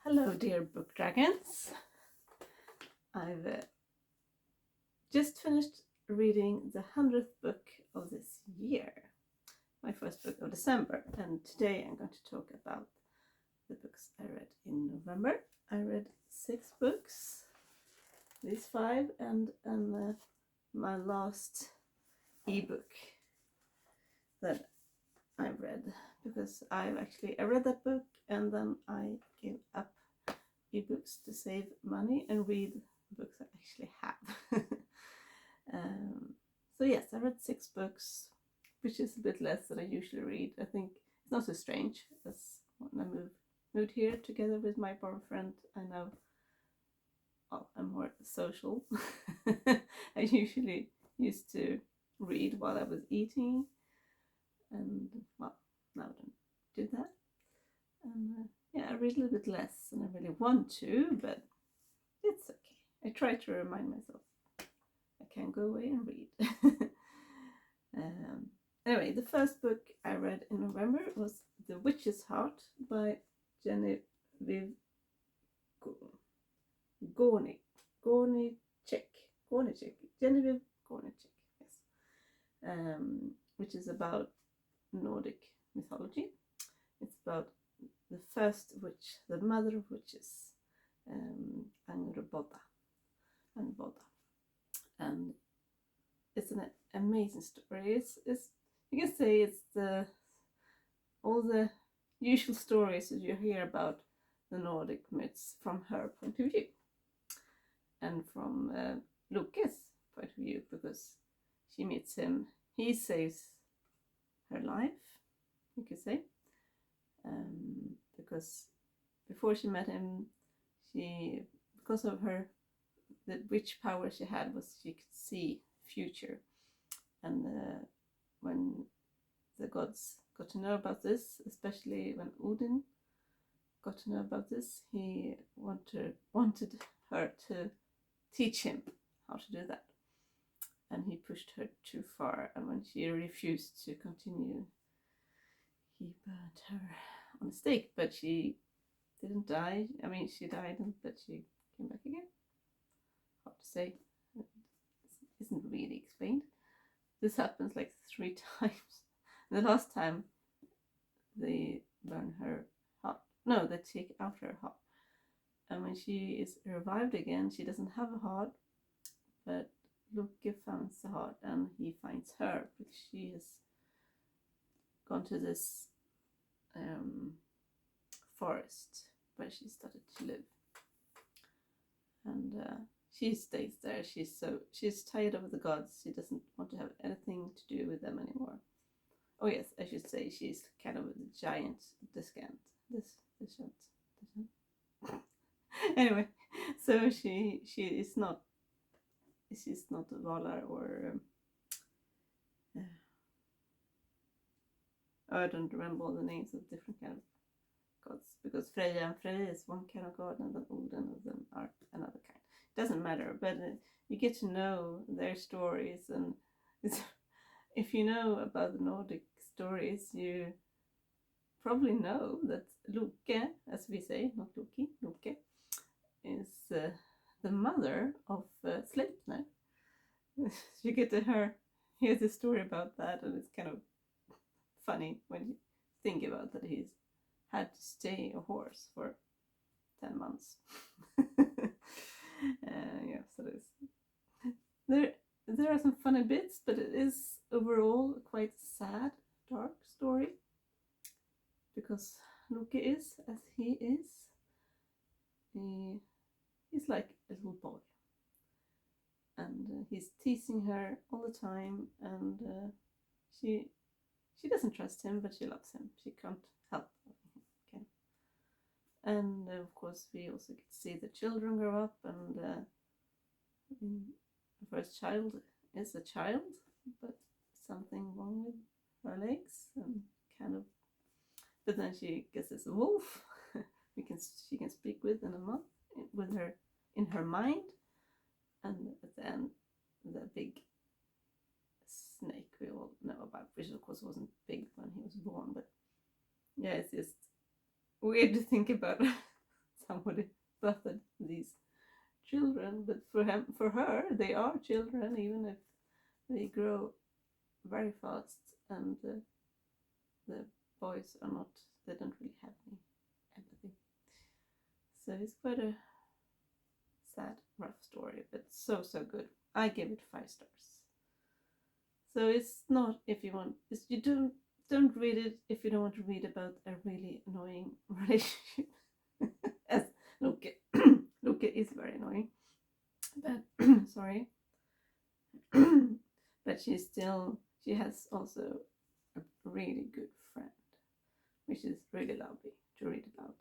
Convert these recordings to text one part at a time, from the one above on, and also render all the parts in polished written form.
Hello, dear book dragons. I've just finished reading the 100th book of this year, my first book of December, and today I'm going to talk about the books I read in November. I read 6 books, these 5, and my last ebook that I read, because I read that book and then I gave up ebooks to save money and read the books I actually have. So yes, I read 6 books, which is a bit less than I usually read. I think it's not so strange, as when I moved here together with my boyfriend, I know I'm more social. I usually used to read while I was eating, and well, now I don't do that. And yeah, I read a little bit less than I really want to, but it's okay. I try to remind myself I can go away and read. Anyway, the first book I read in November was The Witch's Heart by Genevieve Gornick. Genevieve Gornick, yes. Which is about Nordic mythology. It's about the first witch, the mother of witches, Angrboda. And it's an amazing story. It's you can say it's all the usual stories that you hear about the Nordic myths from her point of view, and from Loke's point of view, because she meets him, he saves her life, you could say, because before she met him, because of the witch power she had was she could see future, and when the gods got to know about this, especially when Odin got to know about this, he wanted her to teach him how to do that, and he pushed her too far, and when she refused to continue, he burned her on a stake. But she didn't die. I mean, she died, but she came back again. Hard to say. It isn't really explained. This happens like 3 times. The last time they burn her heart. No, they take out her heart. And when she is revived again, she doesn't have a heart, but Loke finds the heart, and he finds her because she has gone to this forest where she started to live, and she stays there. She's tired of the gods. She doesn't want to have anything to do with them anymore. Oh yes, I should say she's kind of a giant descent. Anyway, so she's not a Valar or I don't remember all the names of different kind of gods, because Freya is one kind of god, and then Odin of them are another kind. It doesn't matter, but you get to know their stories, and if you know about the Nordic stories, you probably know that Loke, as we say, not Loki, Loke, is the mother of Sleipnir. You get to hear the story about that, and it's kind of funny when you think about that he's had to stay a horse for 10 months. Yeah, so there are some funny bits, but it is overall a quite sad, dark story, because Loki is as he is. He's like a little boy, and he's teasing her all the time, and she doesn't trust him, but she loves him. She can't help loving him. Okay. And of course, we also get to see the children grow up, and the first child is a child, but something wrong with her legs, and kind of. But then she gets this wolf. She can speak with in a month, with her in her mind, and at the end, the big snake we all know about, which of course wasn't big when he was born, but yeah, it's just weird to think about someone nobody bothered these children, but for her, they are children, even if they grow very fast, and the boys are not. They don't really have any empathy. So it's quite a sad, rough story, but so good. I give it 5 stars. So it's not if you want. You don't read it if you don't want to read about a really annoying relationship. As Loke is very annoying, but sorry, but she has also a really good friend, which is really lovely to read about.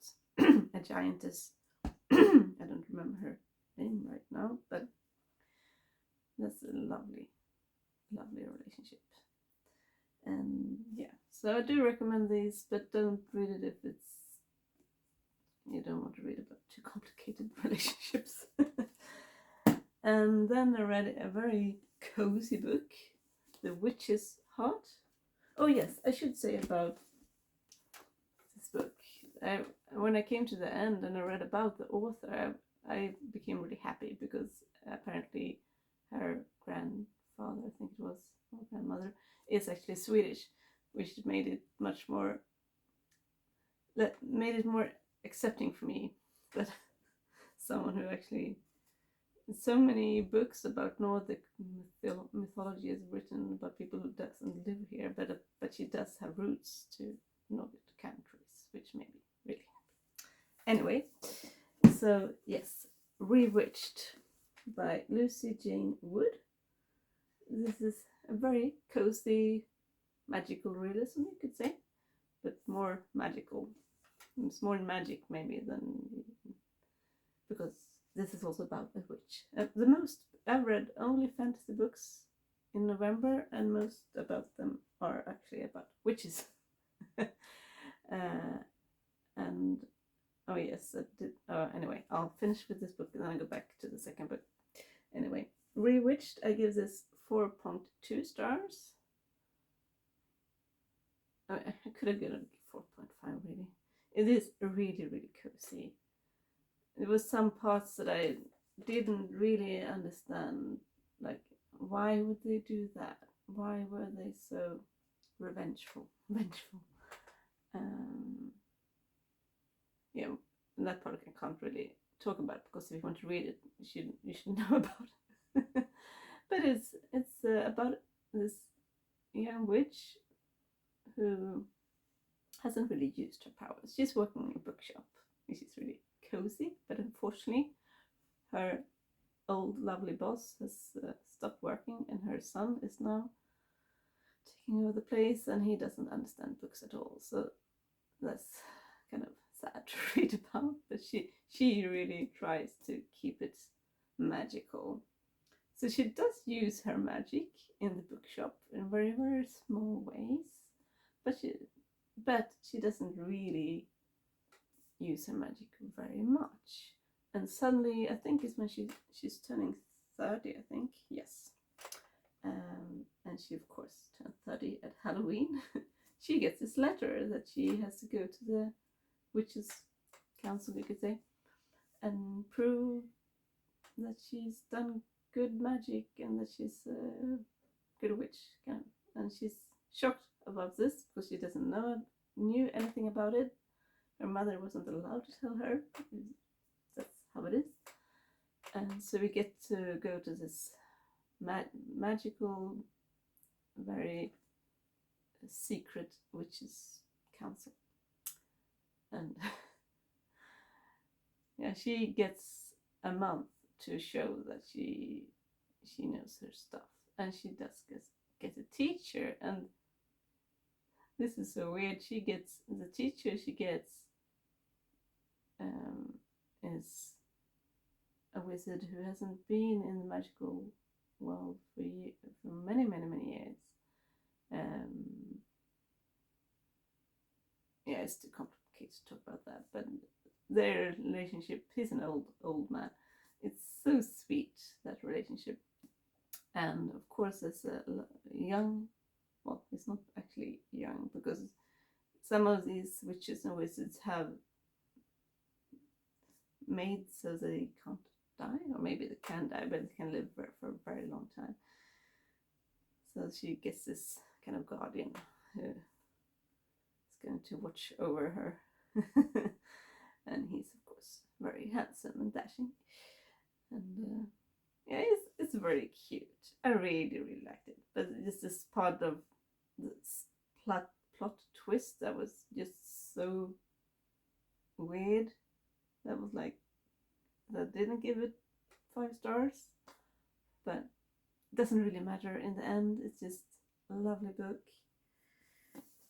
A giantess. I don't remember her name right now, but that's a lovely relationship. And yeah, so I do recommend these, but don't read it if you don't want to read about too complicated relationships. And then I read a very cozy book, The Witch's Heart. Oh yes, I should say about this book. When I came to the end and I read about the author, I became really happy, because apparently her grandfather, I think it was, or grandmother, is actually Swedish, which made it more accepting for me that someone who actually, so many books about Nordic mythology is written about people who doesn't live here, but she does have roots to Nordic countries, which made me really happy. Anyway, so yes, Rewitched by Lucy Jane Wood. This is a very cozy, magical realism, you could say, but more magical. It's more magic maybe than, because this is also about a witch. I've read only fantasy books in November, and most about them are actually about witches. And oh yes, I did. Anyway, I'll finish with this book and then I'll go back to the second book. Anyway, Rewitched, I give this 4.2 stars. I could have given it 4.5 really. It is really cozy. There was some parts that I didn't really understand, like, why would they do that? Why were they so vengeful? Yeah, that part I can't really talk about, because if you want to read it, you should know about it. But it's about this young witch who hasn't really used her powers. She's working in a bookshop, which is really cozy, but unfortunately her old lovely boss has stopped working, and her son is now taking over the place, and he doesn't understand books at all. So that's kind of sad to read about, but she really tries to keep it magical. So she does use her magic in the bookshop in very small ways, but she doesn't really use her magic very much. And suddenly, I think it's when she's turning 30, I think, yes. And she of course turned 30 at Halloween. She gets this letter that she has to go to the witches' council, you could say, and prove that she's done good magic and that she's a good witch. And she's shocked about this, because she doesn't knew anything about it. Her mother wasn't allowed to tell her. That's how it is. And so we get to go to this magical, very secret witches' council. And yeah, she gets a month to show that she knows her stuff. And she does get a teacher, and this is so weird. The teacher she gets is a wizard who hasn't been in the magical world for many years. Yeah, it's too complicated to talk about that, but their relationship, he's an old man. It's so sweet, that relationship. And of course, as a young, well, he's not actually young, because some of these witches and wizards have made so they can't die, or maybe they can die, but they can live for a very long time. So she gets this kind of guardian who is going to watch over her. And he's, of course, very handsome and dashing. And yeah, it's very cute. I really, really liked it. But it's this part of this plot twist that was just so weird. That was like, that didn't give it 5 stars. But it doesn't really matter in the end. It's just a lovely book.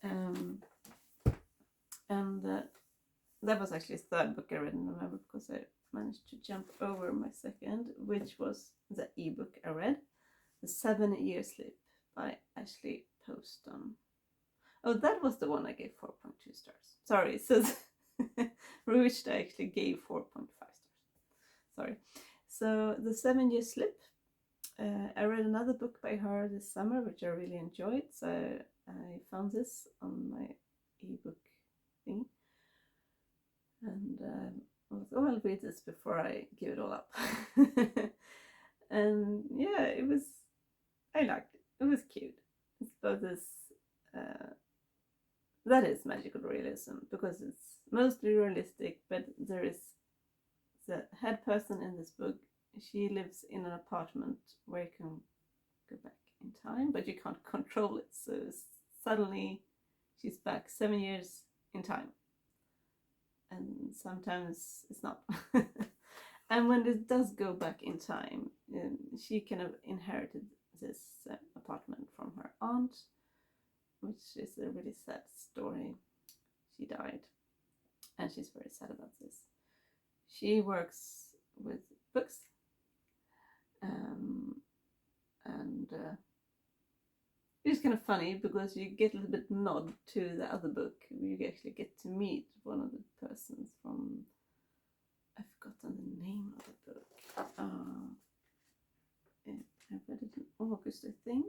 And that was actually the 3rd book I read in November, because I managed to jump over my 2nd, which was the ebook I read, The 7-Year Sleep by Ashley Poston. Oh, that was the one I gave 4.2 stars. Sorry, it says Bewitched I actually gave 4.5 stars. Sorry. So The 7-Year Sleep, I read another book by her this summer, which I really enjoyed. So I found this on my ebook thing. And I was, oh, I'll read this before I give it all up. And yeah, I liked it. It was cute. It's about this, that is magical realism, because it's mostly realistic, but there is the head person in this book. She lives in an apartment where you can go back in time, but you can't control it. So suddenly she's back 7 years in time. And sometimes it's not. And when it does go back in time, she kind of inherited this apartment from her aunt, which is a really sad story. She died, and she's very sad about this. She works with books, and it's kind of funny because you get a little bit nod to the other book. You actually get to meet one of the persons from, I've forgotten the name of the book. I read it in August, I think.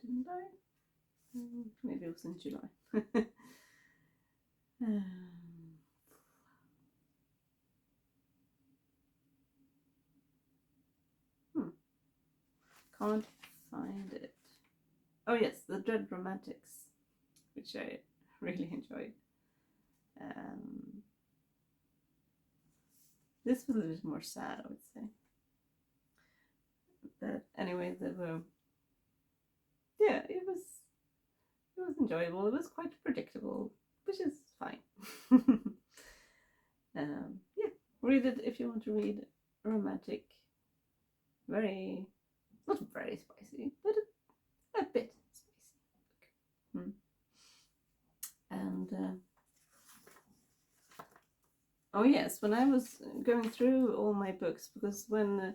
Didn't I? Maybe it was in July. Can't find it. Oh yes, The Dread Romantics, which I really enjoyed. This was a little more sad, I would say. But anyway, it was enjoyable. It was quite predictable, which is fine. Yeah, read it if you want to read a romantic, not very spicy, but a bit spicy book. And oh yes, when I was going through all my books, because when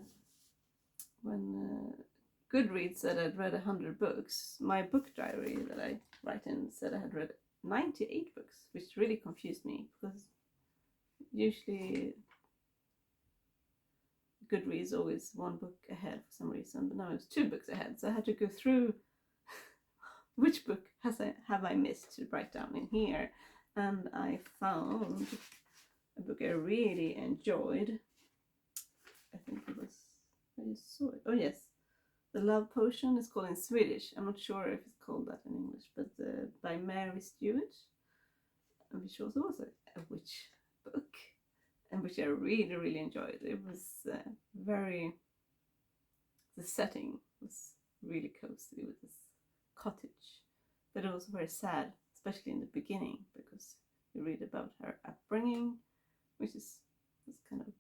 Goodreads said I'd read 100 books, my book diary that I write in said I had read 98 books, which really confused me, because usually Goodreads always 1 book ahead for some reason, but now it's 2 books ahead, so I had to go through which book have I missed to write down in here, and I found a book I really enjoyed. I think it was, I just saw it. Oh yes, The Love Potion is called in Swedish. I'm not sure if it's called that in English, but by Mary Stewart, which was also a witch book, and which I really, really enjoyed. It was the setting was really cozy with this cottage, but it was very sad, especially in the beginning, because you read about her upbringing, which is kind of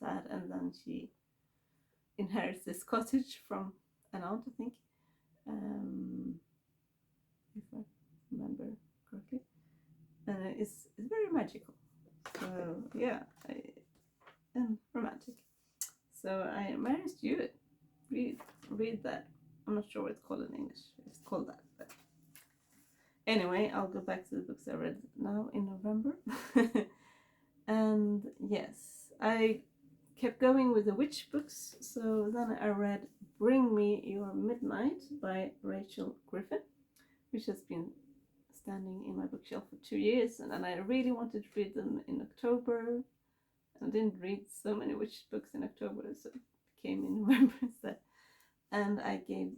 sad, and then she inherits this cottage from an aunt, I think, if I remember correctly, and it's very magical. So yeah, and romantic. So I managed to do it. Read that. I'm not sure what it's called in English. It's called that. But anyway, I'll go back to the books I read now in November. And yes, I kept going with the witch books. So then I read Bring Me Your Midnight by Rachel Griffin, which has been standing in my bookshelf for 2 years, and I really wanted to read them in October. I didn't read so many witch books in October, so it came in November instead. And I gave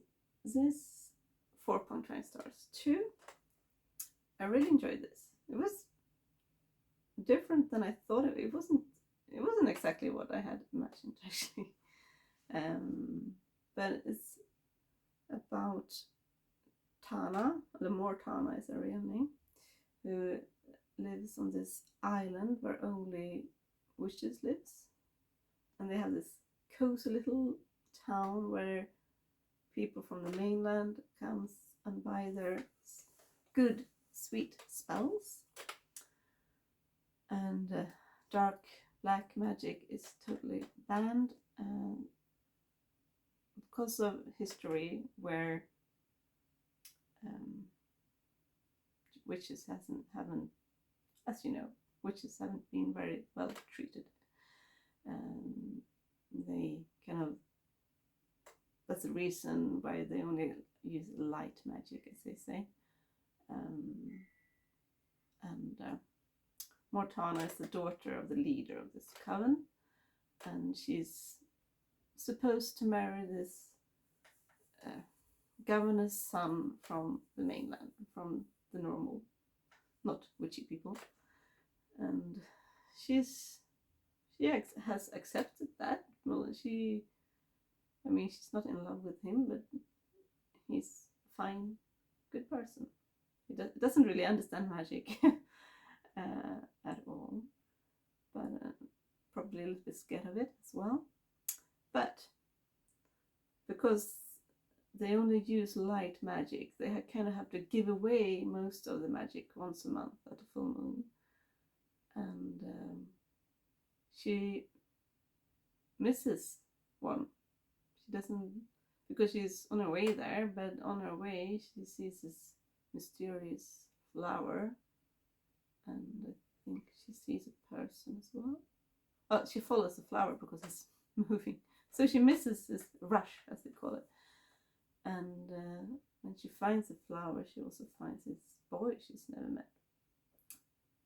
this 4.5 stars too. I really enjoyed this. It was different than I thought it wasn't exactly what I had imagined actually. But it's about Tana, Lemore Tana is her real name, who lives on this island where only witches lives, and they have this cozy little town where people from the mainland comes and buy their good sweet spells, and dark black magic is totally banned because of history where witches haven't, as you know, witches haven't been very well treated. They kind of, that's the reason why they only use light magic, as they say. Mortana is the daughter of the leader of this coven, and she's supposed to marry this governor's son from the mainland, from the normal, not witchy people. And she has accepted that. Well, she's not in love with him, but he's a fine, good person. He doesn't really understand magic at all, but probably a little bit scared of it as well. But because they only use light magic, they kind of have to give away most of the magic once a month at a full moon. And she misses one. She doesn't, because she's on her way there, but on her way she sees this mysterious flower, and I think she sees a person as well. Oh, she follows the flower because it's moving. So she misses this rush, as they call it. And when she finds the flower, she also finds this boy she's never met.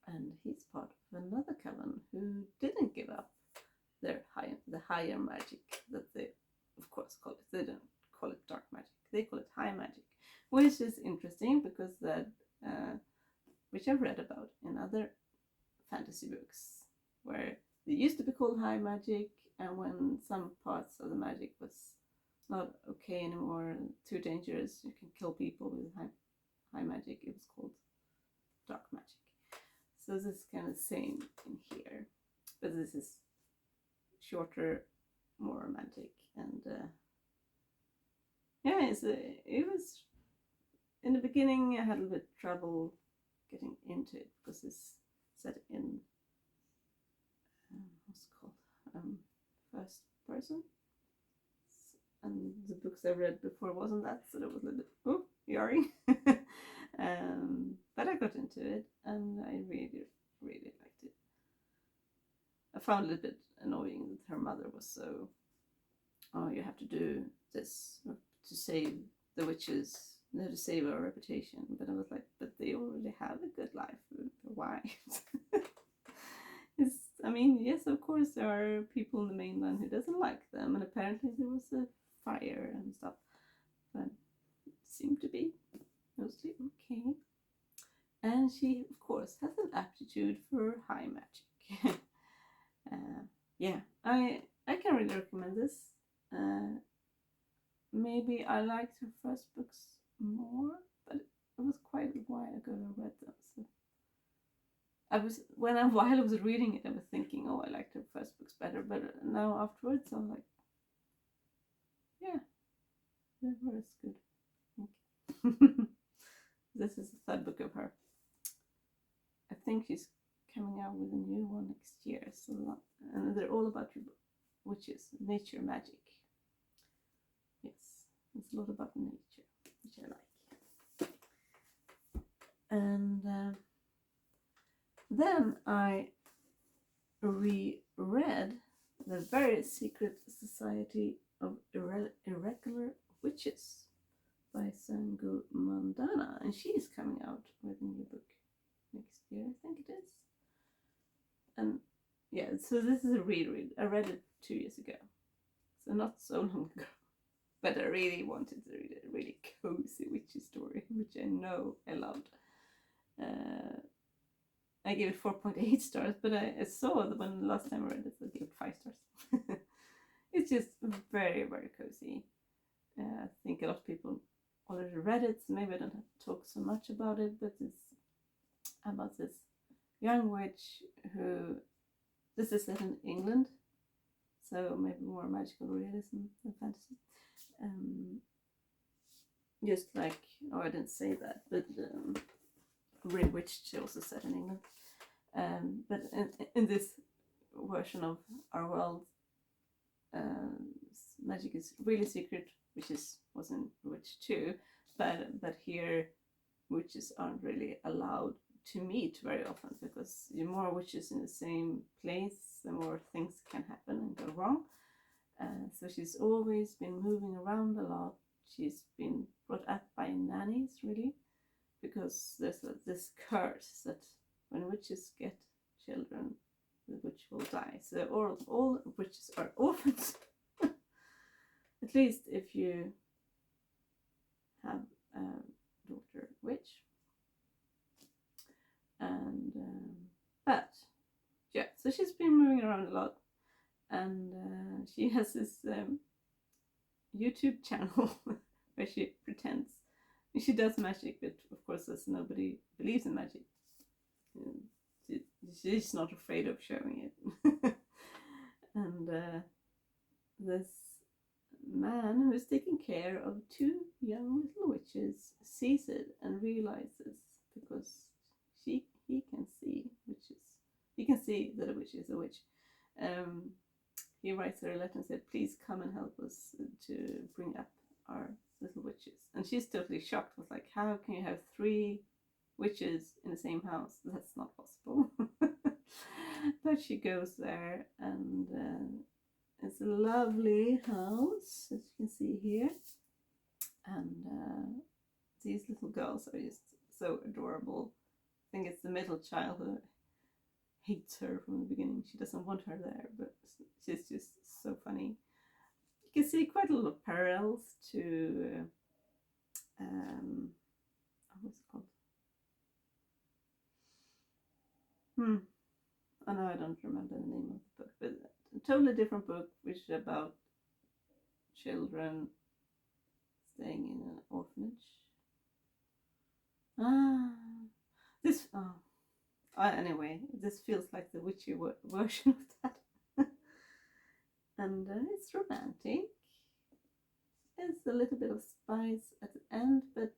And he's part of another coven who didn't give up the higher magic that they, of course, call it. They don't call it dark magic. They call it high magic, which is interesting because that, which I've read about in other fantasy books, where they used to be called high magic, and when some parts of the magic was not okay anymore, too dangerous, you can kill people with high magic, it was called dark magic. So this is kind of the same in here, but this is shorter, more romantic, and yeah, it was, in the beginning I had a little bit of trouble getting into it because it's set in what's it called, first person, and the books I read before wasn't that, so it was a little bit jarring. But I got into it and I really, really liked it. I found it a little bit annoying that her mother was so, you have to do this to save the witches, to save our reputation. But I was like, but they already have a good life. Why? Yes, of course there are people in the mainland who doesn't like them, and apparently there was a fire and stuff, but it seemed to be mostly okay. And she, of course, has an aptitude for high magic. Yeah, I can really recommend this. Maybe I liked her first books more, but it was quite a while ago I read them. So while I was reading it, I was thinking, oh, I liked her first books better. But now afterwards, I'm like, yeah, that was good. Thank you. This is the third book of her. I think she's coming out with a new one next year. So, and they're all about witches, nature magic. Yes, it's a lot about nature, which I like. And then I reread The Very Secret Society of Irregular Witches by Sangu Mandana, and she is coming out with a new book next year, I think it is. And yeah, so this is a reread. I read it 2 years ago, so not so long ago. But I really wanted to read a really cozy witchy story, which I know I loved. I gave it 4.8 stars, but I saw that when last time I read it, I gave it 5 stars. It's just very, very cozy. I think a lot of people already read it, so maybe I don't have to talk so much about it, but it's about this young witch who, this is set in England, so maybe more magical realism than fantasy. Just like, oh, I didn't say that, but Bewitched also set in England. But in this version of our world, magic is really secret, which was in Bewitched too. But here, witches aren't really allowed to meet very often, because the more witches in the same place, the more things can happen and go wrong. So she's always been moving around a lot. She's been brought up by nannies, really, because there's this curse that when witches get children, the witch will die. So all witches are orphans. At least if you have a daughter witch. And but yeah, so she's been moving around a lot, and she has this YouTube channel where she pretends she does magic, but of course, as nobody believes in magic, she's not afraid of showing it. And this man who is taking care of 2 young little witches sees it and realizes, because he can see witches, he can see that a witch is a witch. He writes her a letter and said, please come and help us to bring up our little witches. And she's totally shocked, was like, how can you have 3 witches in the same house? That's not possible. But she goes there, and it's a lovely house, as you can see here. And these little girls are just so adorable. I think it's the middle child who hates her from the beginning. She doesn't want her there, but she's just so funny. You can see quite a lot of parallels to what's it called? Oh no, I don't remember the name of the book, but a totally different book, which is about children staying in an orphanage. Anyway, this feels like the witchy version of that. And it's romantic. It's a little bit of spice at the end, but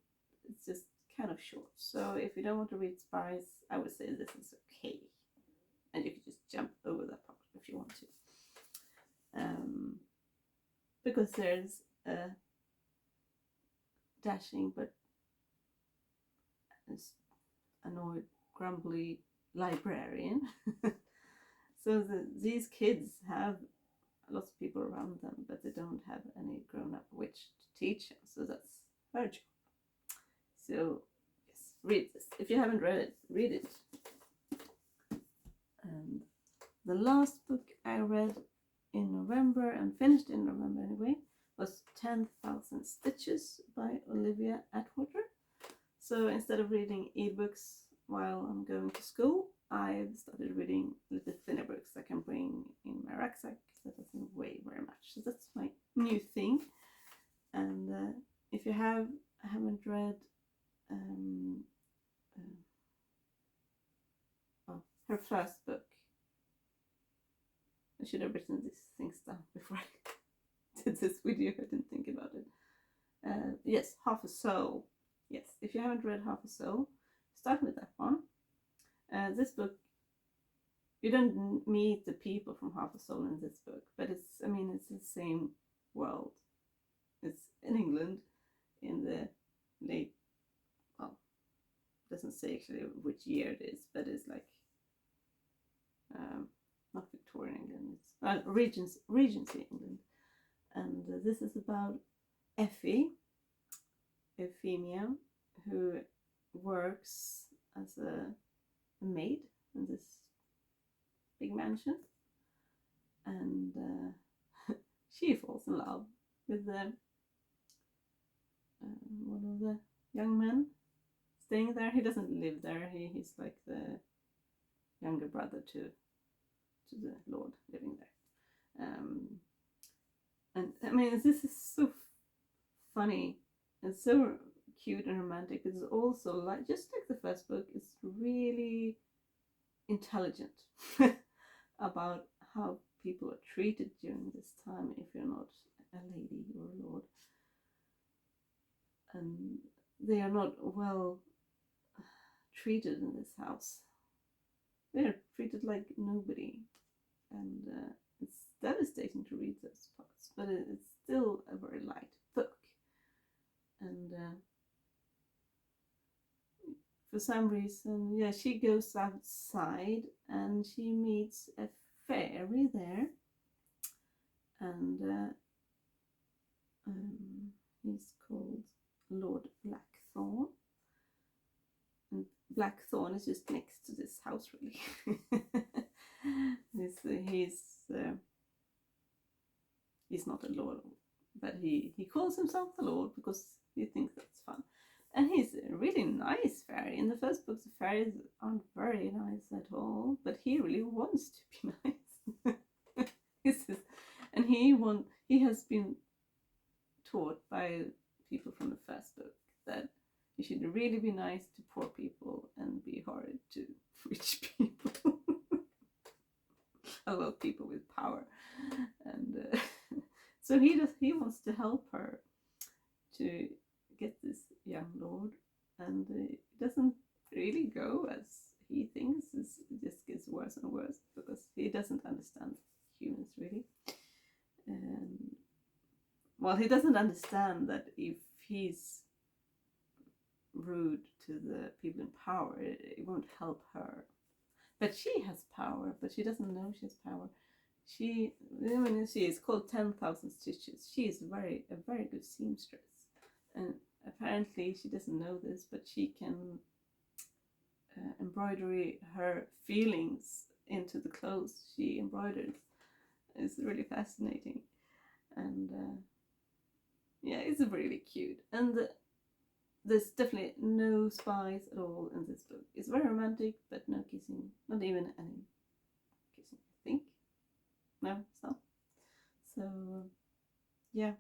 it's just kind of short. So if you don't want to read spice, I would say this is okay. And you can just jump over that part if you want to. Because there's a dashing but annoyed, grumbly librarian. So these kids have lots of people around them, but they don't have any grown-up witch to teach them, so that's her job. So yes, read this. If you haven't read it, read it. And the last book I read in November, and finished in November anyway, was 10,000 Stitches by Olivia Atwater. So instead of reading ebooks while I'm going to school, I've started reading a little bit thinner books I can bring in my rucksack that doesn't weigh very much. So that's my new thing. And if you haven't read her first book, I should have written these things down before I did this video. I didn't think about it. Yes, Half a Soul. Yes, if you haven't read Half a Soul, start with that one. This book, you don't meet the people from Half a Soul in this book, but it's the same world. It's in England in the late, well, it doesn't say actually which year it is, but it's like, not Victorian England, it's Regency England. And this is about Euphemia, who works as a maid in this big mansion, and she falls in love with one of the young men staying there. He doesn't live there. He's like the younger brother to the Lord living there. And I mean, this is so funny and so cute and romantic. It's also like, just like the first book, it's really intelligent about how people are treated during this time if you're not a lady or a lord. And they are not well treated in this house. They're treated like nobody. And it's devastating to read those parts, but it's still a very light book. And for some reason, yeah, she goes outside and she meets a fairy there, and he's called Lord Blackthorn. And Blackthorn is just next to this house, really. He's not a lord, but he calls himself the Lord because he thinks that's fun. And he's a really nice fairy. In the first books, the fairies aren't very nice at all, but he really wants to be nice. And he has been taught by people from the first book that you should really be nice to poor people and be horrid to rich people. I love people with power. And so he wants to help her to get this young lord, and it doesn't really go as he thinks. It just gets worse and worse because he doesn't understand humans really. Well, he doesn't understand that if he's rude to the people in power, it won't help her. But she has power, but she doesn't know she has power. She is called 10,000 Stitches. She is a very good seamstress, and apparently she doesn't know this, but she can embroider her feelings into the clothes she embroiders. It's really fascinating, and yeah, it's really cute. And there's definitely no spies at all in this book. It's very romantic, but no kissing, not even any kissing, I think. No, it's not. So, yeah.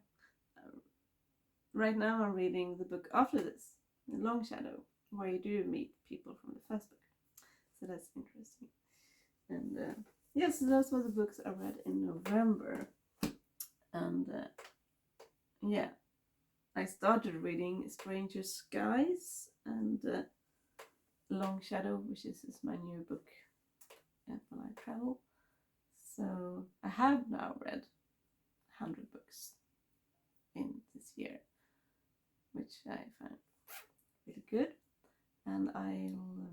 Right now I'm reading the book after this, Long Shadow, where you do meet people from the first book. So that's interesting. And yes, those were the books I read in November. And yeah, I started reading Stranger Skies and Long Shadow, which is my new book when I travel. So I have now read 100 books in this year, which I find really good. And I'll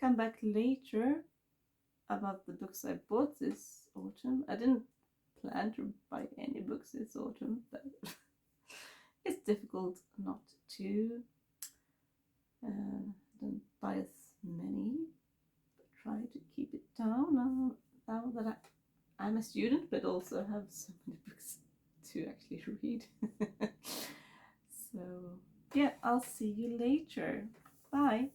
come back later about the books I bought this autumn. I didn't plan to buy any books this autumn, but it's difficult not to. Don't buy as many, but try to keep it down now that I'm a student, but also have so many books to actually read. So yeah, I'll see you later. Bye.